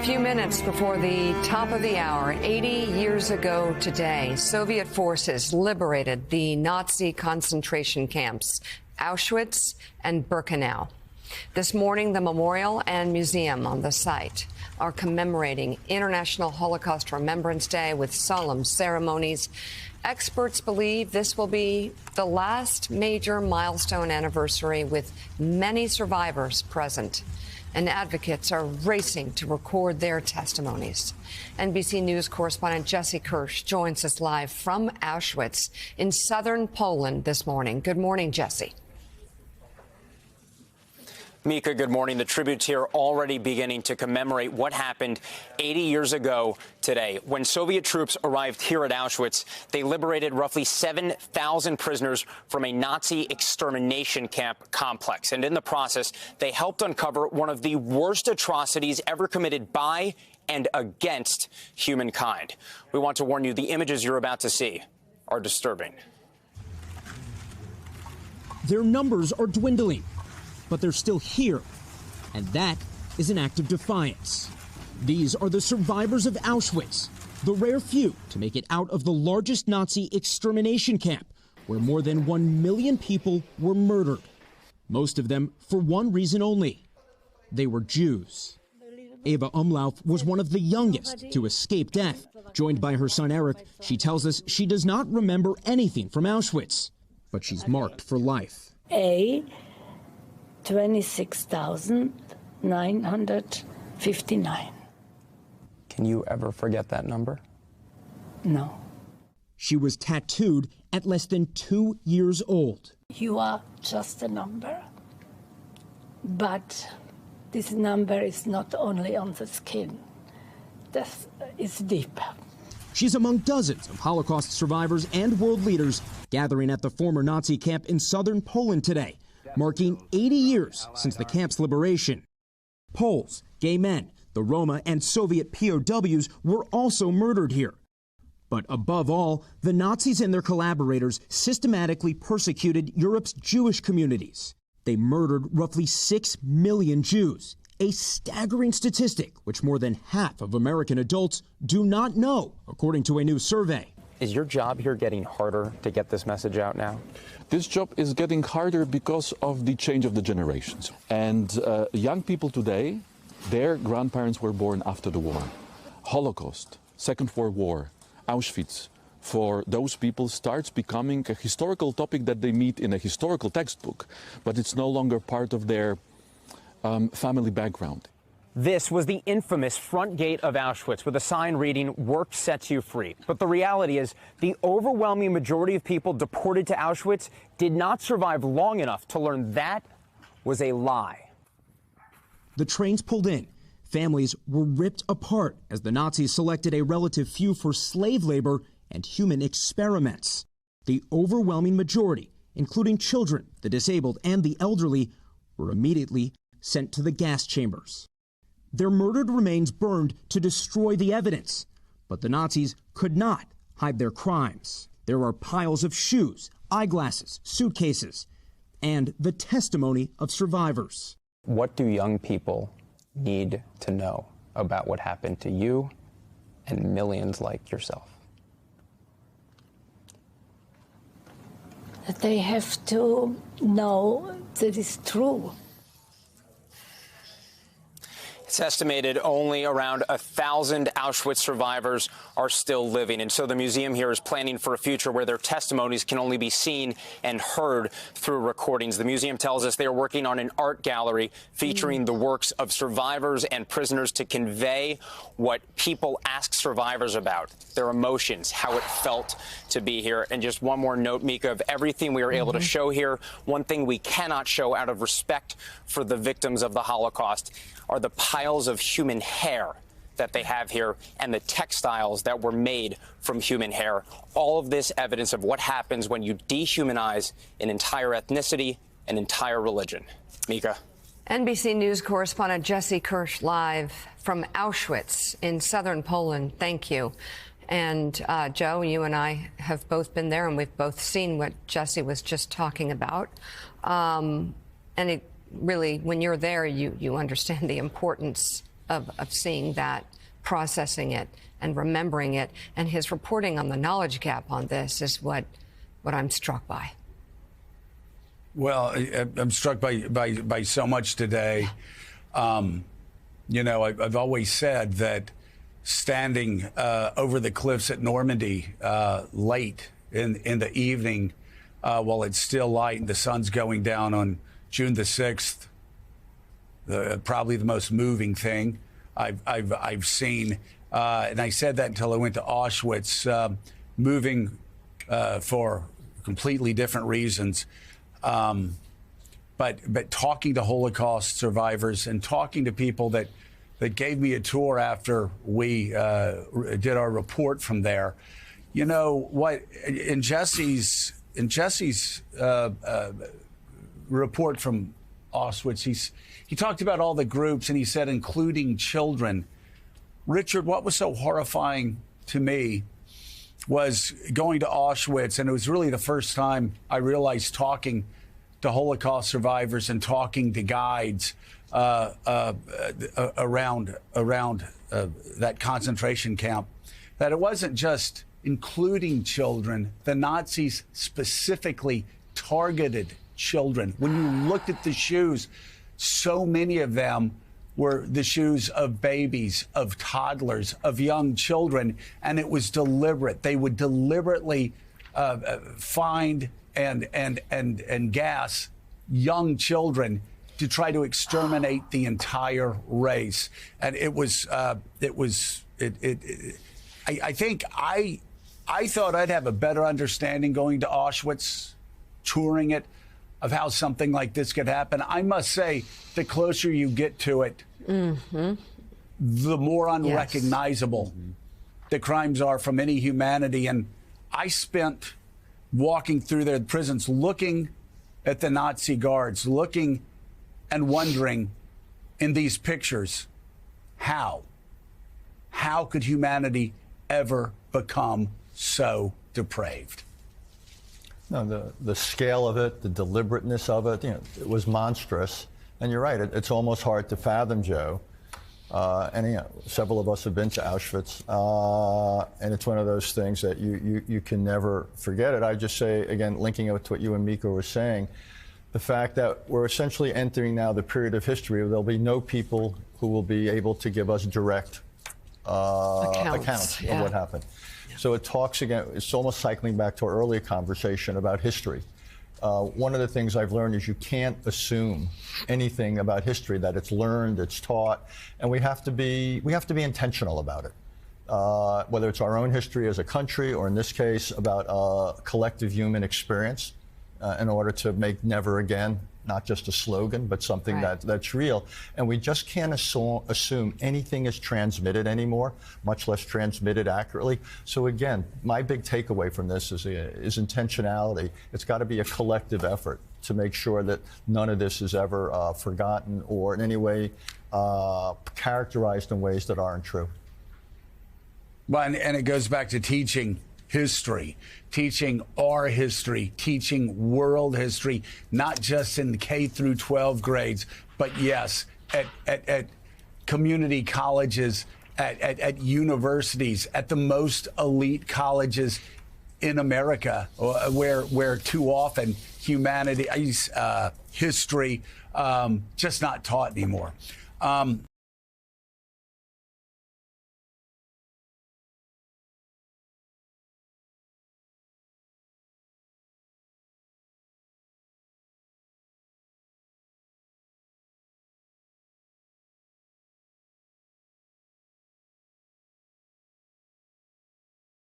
few minutes before the top of the hour, 80 years ago today, Soviet forces liberated the Nazi concentration camps, Auschwitz and Birkenau. This morning, the memorial and museum on the site are commemorating International Holocaust Remembrance Day with solemn ceremonies. Experts believe this will be the last major milestone anniversary with many survivors present, and advocates are racing to record their testimonies. NBC News correspondent Jesse Kirsch joins us live from Auschwitz in southern Poland this morning. Good morning, Jesse. Mika, good morning. The tributes here already beginning to commemorate what happened 80 years ago today. When Soviet troops arrived here at Auschwitz, they liberated roughly 7,000 prisoners from a Nazi extermination camp complex. And in the process, they helped uncover one of the worst atrocities ever committed by and against humankind. We want to warn you, the images you're about to see are disturbing. Their numbers are dwindling, but they're still here, and that is an act of defiance. These are the survivors of Auschwitz, the rare few to make it out of the largest Nazi extermination camp, where more than 1 million people were murdered. Most of them for one reason only: they were Jews. Eva Umlauf was one of the youngest to escape death. Joined by her son Eric, she tells us she does not remember anything from Auschwitz, but she's marked for life. 26,959. Can you ever forget that number? No. She was tattooed at less than 2 years old. You are just a number, but this number is not only on the skin. This is deep. She's among dozens of Holocaust survivors and world leaders gathering at the former Nazi camp in southern Poland today, marking 80 years since the camp's liberation. Poles, gay men, the Roma, and Soviet POWs were also murdered here. But above all, the Nazis and their collaborators systematically persecuted Europe's Jewish communities. They murdered roughly 6 million Jews, a staggering statistic which more than half of American adults do not know, according to a new survey. Is your job here getting harder to get this message out now? This job is getting harder because of the change of the generations. And young people today, their grandparents were born after the war. Holocaust, Second World War, Auschwitz, for those people starts becoming a historical topic that they meet in a historical textbook, but it's no longer part of their family background. This was the infamous front gate of Auschwitz with a sign reading, "Work sets you free." But the reality is the overwhelming majority of people deported to Auschwitz did not survive long enough to learn that was a lie. The trains pulled in. Families were ripped apart as the Nazis selected a relative few for slave labor and human experiments. The overwhelming majority, including children, the disabled, and the elderly, were immediately sent to the gas chambers. Their murdered remains burned to destroy the evidence, but the Nazis could not hide their crimes. There are piles of shoes, eyeglasses, suitcases, and the testimony of survivors. What do young people need to know about what happened to you and millions like yourself? That they have to know that it's true. It's estimated only around 1,000 Auschwitz survivors are still living. And so the museum here is planning for a future where their testimonies can only be seen and heard through recordings. The museum tells us they are working on an art gallery featuring the works of survivors and prisoners to convey what people ask survivors about, their emotions, how it felt to be here. And just one more note, Mika, of everything we are able to show here, one thing we cannot show out of respect for the victims of the Holocaust are the piles of human hair that they have here and the textiles that were made from human hair. All of this evidence of what happens when you dehumanize an entire ethnicity, an entire religion. Mika. NBC News correspondent Jesse Kirsch live from Auschwitz in southern Poland. Thank you. And Joe, you and I have both been there, and we've both seen what Jesse was just talking about. And it really, when you're there, you understand the importance of seeing that, processing it, and remembering it. And his reporting on the knowledge gap on this is what I'm struck by. Well, I'm struck by so much today. You know, I've always said that standing over the cliffs at Normandy late in the evening while it's still light and the sun's going down on June the 6th, probably the most moving thing I've seen. And I said that until I went to Auschwitz, moving for completely different reasons. But talking to Holocaust survivors and talking to people that gave me a tour after we did our report from there, you know what? In Jesse's report from Auschwitz, he talked about all the groups, and he said, including children. Richard, what was so horrifying to me was going to Auschwitz, and it was really the first time I realized, talking to Holocaust survivors and talking to guides around that concentration camp, that it wasn't just including children. The Nazis specifically targeted children. When you looked at the shoes, so many of them were the shoes of babies, of toddlers, of young children, and it was deliberate. They would deliberately find and gas young children to try to exterminate the entire race. And I thought I'd have a better understanding going to Auschwitz, touring it, of how something like this could happen. I must say, the closer you get to it, the more unrecognizable the crimes are from any humanity. And I spent walking through their prisons, looking at the Nazi guards, looking and wondering in these pictures, how could humanity ever become so depraved? No, the scale of it, the deliberateness of it, it was monstrous. And you're right, it's almost hard to fathom, Joe. And several of us have been to Auschwitz, and it's one of those things that you can never forget it. I just say, again, linking it to what you and Miko were saying, the fact that we're essentially entering now the period of history where there'll be no people who will be able to give us direct accounts of what happened. So it talks again, it's almost cycling back to our earlier conversation about history. One of the things I've learned is you can't assume anything about history, that it's learned, it's taught, and we have to be intentional about it. Whether it's our own history as a country, or in this case about collective human experience, in order to make never again not just a slogan, but something that's real. And we just can't assume anything is transmitted anymore, much less transmitted accurately. So again, my big takeaway from this is intentionality. It's got to be a collective effort to make sure that none of this is ever forgotten or in any way characterized in ways that aren't true. Well, and it goes back to teaching history, teaching our history, teaching world history, not just in the K through 12 grades, but yes, at community colleges, at universities, at the most elite colleges in America, where too often history just not taught anymore.